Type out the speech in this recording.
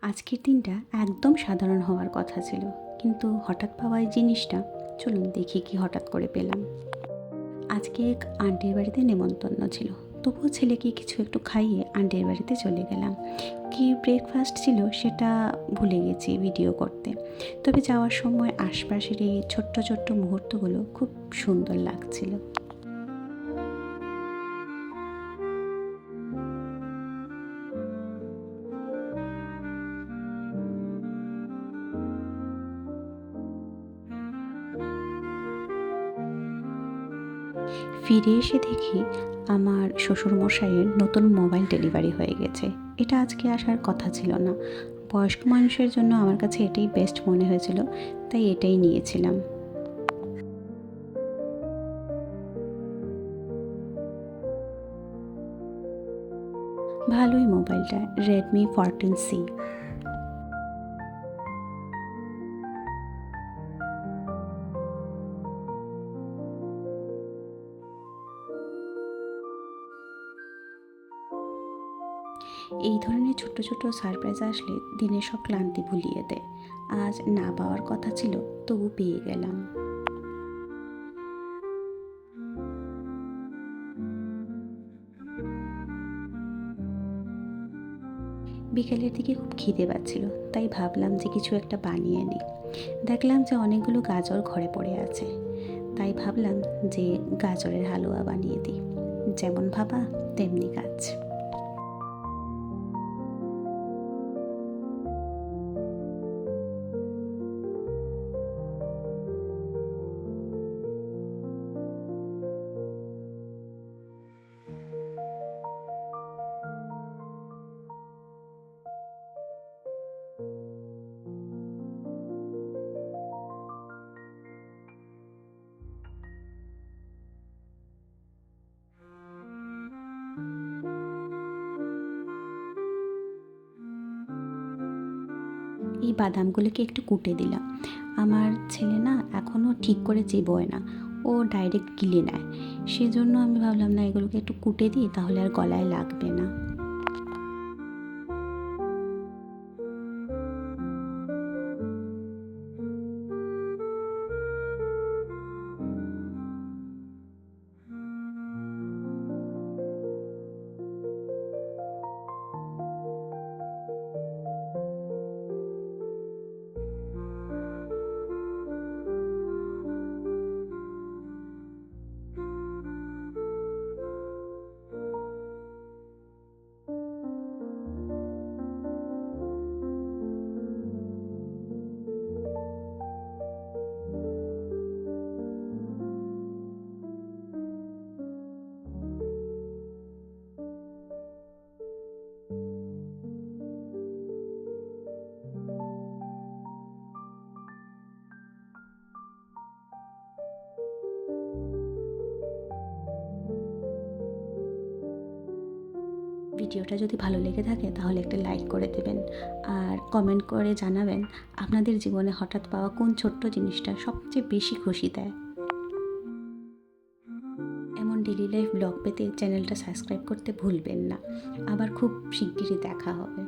আজকের দিনটা একদম সাধারণ হওয়ার কথা ছিল, কিন্তু হঠাৎ পাওয়া এই জিনিসটা, চলুন দেখি কি হঠাৎ করে পেলাম। আজকে এক আন্টির বাড়িতে নেমন্তন্ন ছিল, তবুও ছেলেকে কিছু একটু খাইয়ে আন্টির বাড়িতে চলে গেলাম। কি ব্রেকফাস্ট ছিল সেটা ভুলে গেছি ভিডিও করতে, তবে যাওয়ার সময় আশপাশের এই ছোট্ট ছোট্ট মুহূর্তগুলো খুব সুন্দর লাগছিল। ফিরে এসে দেখি আমার শ্বশুরমশাইয়ের নতুন মোবাইল ডেলিভারি হয়ে গেছে। এটা আজকে আসার কথা ছিল না, বয়স্ক মানুষের জন্য আমার কাছে এটাই বেস্ট মনে হয়েছিল, তাই এটাই নিয়েছিলাম। ভালোই মোবাইলটা, Redmi 14C। এই ধরনের ছোট্ট ছোট্ট সারপ্রাইজ আসলে দিনের সব ক্লান্তি ভুলিয়ে দেয়। আজ না পাওয়ার কথা ছিল, তবু পেয়ে গেলাম। বিকেলের দিকে খুব খিদে পাচ্ছিল, তাই ভাবলাম যে কিছু একটা বানিয়ে নিই। দেখলাম যে অনেকগুলো গাজর ঘরে পড়ে আছে, তাই ভাবলাম যে গাজরের হালুয়া বানিয়ে দিই। যেমন ভাবা তেমনি কাজ। এই বাদামগুলোকে একটু কুটে দিলাম। আমার ছেলে না এখনও ঠিক করে চিবোয় না, ও ডাইরেক্ট গিলে নেয়। সেজন্য আমি ভাবলাম না, এগুলোকে একটু কুটে দিই, তাহলে আর গলায় লাগবে না। ভিডিওটা যদি ভালো লেগে থাকে তাহলে একটা লাইক করে দেবেন, আর কমেন্ট করে জানাবেন আপনাদের জীবনে হঠাৎ পাওয়া কোন ছোট্ট জিনিসটা সবচেয়ে বেশি খুশি দেয়। এমন ডেইলি লাইফ ব্লগ পেতে চ্যানেলটা সাবস্ক্রাইব করতে ভুলবেন না। আবার খুব শিগগিরই দেখা হবে।